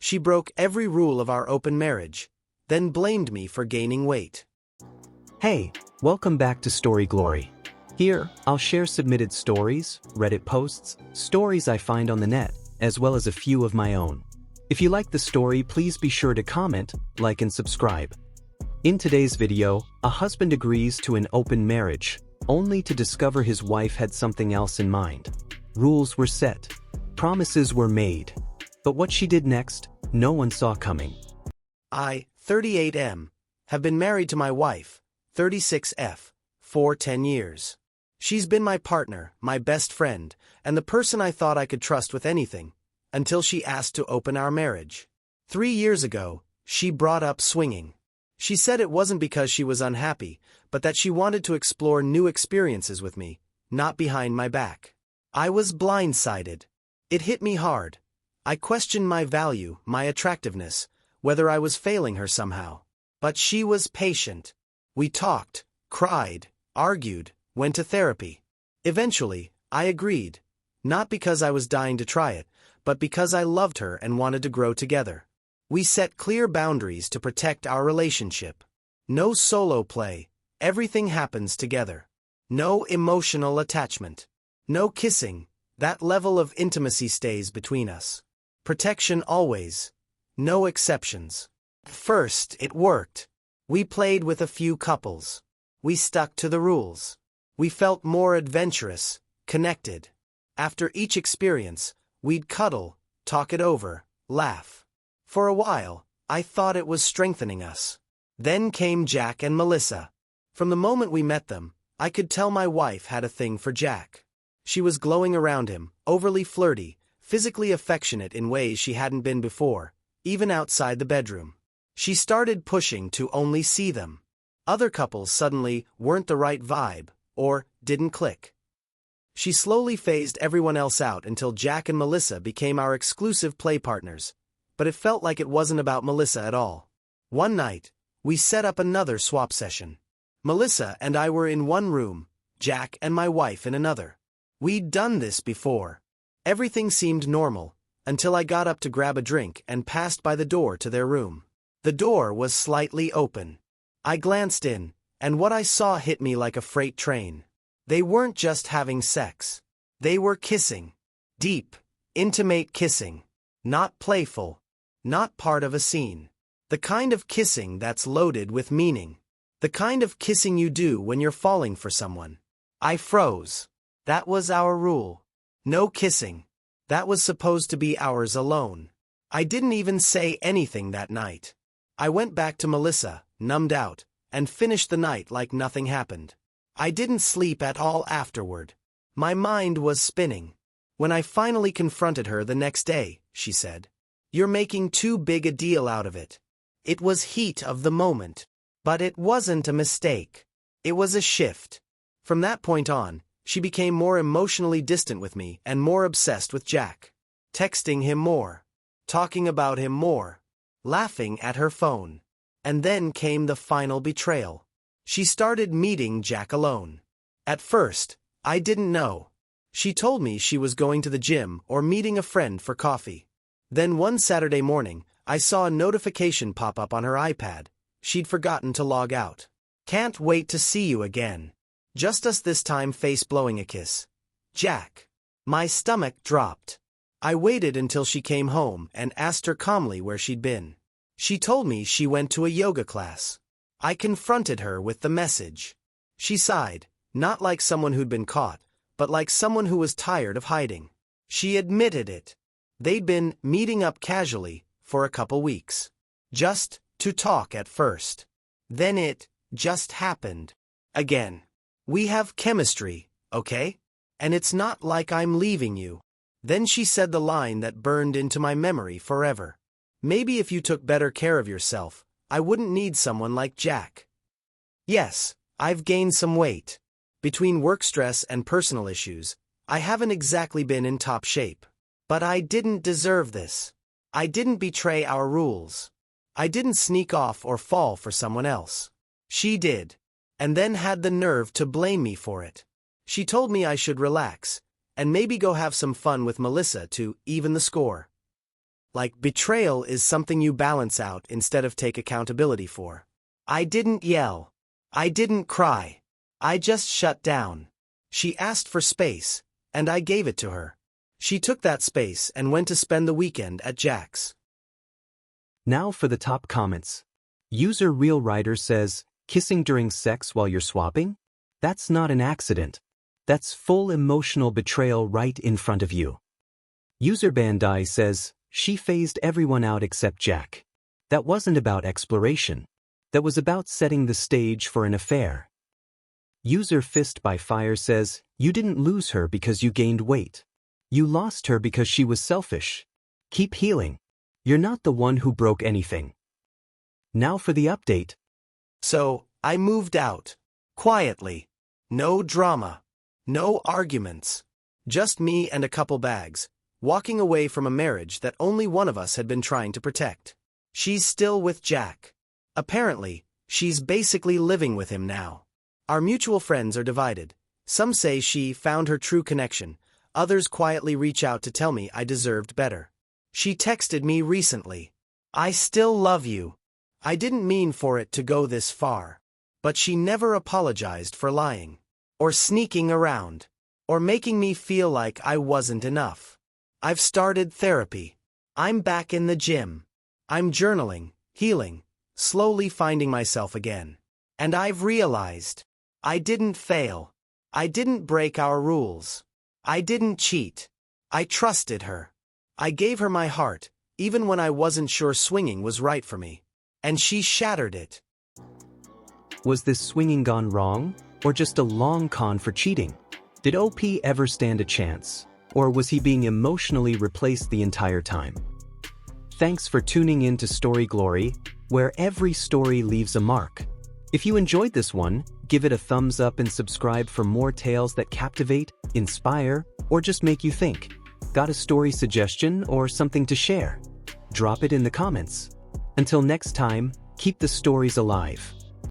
She broke every rule of our open marriage, then blamed me for gaining weight. Hey, welcome back to Story Glory. Here, I'll share submitted stories, Reddit posts, stories I find on the net, as well as a few of my own. If you like the story, please be sure to comment, like and subscribe. In today's video, a husband agrees to an open marriage, only to discover his wife had something else in mind. Rules were set. Promises were made. But what she did next, no one saw coming. I, 38M, have been married to my wife, 36F, for 10 years. She's been my partner, my best friend, and the person I thought I could trust with anything, until she asked to open our marriage. 3 years ago, she brought up swinging. She said it wasn't because she was unhappy, but that she wanted to explore new experiences with me, not behind my back. I was blindsided. It hit me hard. I questioned my value, my attractiveness, whether I was failing her somehow. But she was patient. We talked, cried, argued, went to therapy. Eventually, I agreed. Not because I was dying to try it, but because I loved her and wanted to grow together. We set clear boundaries to protect our relationship. No solo play, everything happens together. No emotional attachment. No kissing, that level of intimacy stays between us. Protection always. No exceptions. First, it worked. We played with a few couples. We stuck to the rules. We felt more adventurous, connected. After each experience, we'd cuddle, talk it over, laugh. For a while, I thought it was strengthening us. Then came Jack and Melissa. From the moment we met them, I could tell my wife had a thing for Jack. She was glowing around him, overly flirty, physically affectionate in ways she hadn't been before, even outside the bedroom. She started pushing to only see them. Other couples suddenly weren't the right vibe, or didn't click. She slowly phased everyone else out until Jack and Melissa became our exclusive play partners. But it felt like it wasn't about Melissa at all. One night, we set up another swap session. Melissa and I were in one room, Jack and my wife in another. We'd done this before. Everything seemed normal, until I got up to grab a drink and passed by the door to their room. The door was slightly open. I glanced in, and what I saw hit me like a freight train. They weren't just having sex. They were kissing. Deep, intimate kissing. Not playful. Not part of a scene. The kind of kissing that's loaded with meaning. The kind of kissing you do when you're falling for someone. I froze. That was our rule. No kissing. That was supposed to be ours alone. I didn't even say anything that night. I went back to Melissa, numbed out, and finished the night like nothing happened. I didn't sleep at all afterward. My mind was spinning. When I finally confronted her the next day, she said, "You're making too big a deal out of it." It was heat of the moment. But it wasn't a mistake. It was a shift. From that point on, she became more emotionally distant with me and more obsessed with Jack. Texting him more. Talking about him more. Laughing at her phone. And then came the final betrayal. She started meeting Jack alone. At first, I didn't know. She told me she was going to the gym or meeting a friend for coffee. Then one Saturday morning, I saw a notification pop up on her iPad. She'd forgotten to log out. "Can't wait to see you again." Just us this time, face blowing a kiss. Jack. My stomach dropped. I waited until she came home and asked her calmly where she'd been. She told me she went to a yoga class. I confronted her with the message. She sighed, not like someone who'd been caught, but like someone who was tired of hiding. She admitted it. They'd been meeting up casually for a couple weeks. Just to talk at first. Then it just happened. Again. "We have chemistry, okay? And it's not like I'm leaving you." Then she said the line that burned into my memory forever. "Maybe if you took better care of yourself, I wouldn't need someone like Jack." Yes, I've gained some weight. Between work stress and personal issues, I haven't exactly been in top shape. But I didn't deserve this. I didn't betray our rules. I didn't sneak off or fall for someone else. She did. And then had the nerve to blame me for it. She told me I should relax, and maybe go have some fun with Melissa to even the score. Like betrayal is something you balance out instead of take accountability for. I didn't yell. I didn't cry. I just shut down. She asked for space, and I gave it to her. She took that space and went to spend the weekend at Jack's. Now for the top comments. User Real Rider says, kissing during sex while you're swapping? That's not an accident. That's full emotional betrayal right in front of you. User Bandai says, she phased everyone out except Jack. That wasn't about exploration. That was about setting the stage for an affair. User Fist by Fire says, you didn't lose her because you gained weight. You lost her because she was selfish. Keep healing. You're not the one who broke anything. Now for the update. So, I moved out. Quietly. No drama. No arguments. Just me and a couple bags, walking away from a marriage that only one of us had been trying to protect. She's still with Jack. Apparently, she's basically living with him now. Our mutual friends are divided. Some say she found her true connection. Others quietly reach out to tell me I deserved better. She texted me recently. I still love you. I didn't mean for it to go this far. But she never apologized for lying. Or sneaking around. Or making me feel like I wasn't enough. I've started therapy. I'm back in the gym. I'm journaling, healing, slowly finding myself again. And I've realized, I didn't fail. I didn't break our rules. I didn't cheat. I trusted her. I gave her my heart, even when I wasn't sure swinging was right for me. And she shattered it. Was this swinging gone wrong, or just a long con for cheating? Did OP ever stand a chance, or was he being emotionally replaced the entire time? Thanks for tuning in to Story Glory, where every story leaves a mark. If you enjoyed this one, give it a thumbs up and subscribe for more tales that captivate, inspire, or just make you think. Got a story suggestion or something to share? Drop it in the comments. Until next time, keep the stories alive.